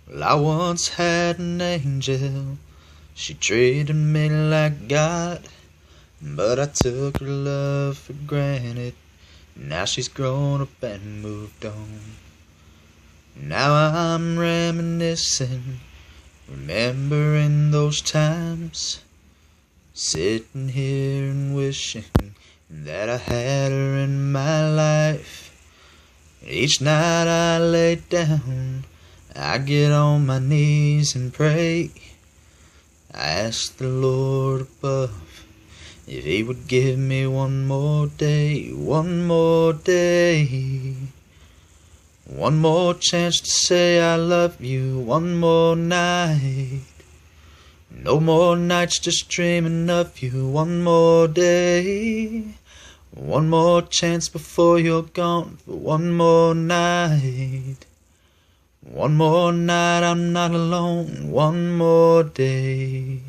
Well, I once had an angel, she treated me like God, but I took her love for granted. Now she's grown up and moved on. Now I'm reminiscing, remembering those times, sitting here and wishing that I had her in my life. Each night I lay down, I get on my knees and pray. I ask the Lord above if He would give me one more day, one more day, one more chance to say I love you, one more night. No more nights just dreaming of you, one more day. One more chance before you're gone for one more night. One more night I'm not alone, one more day.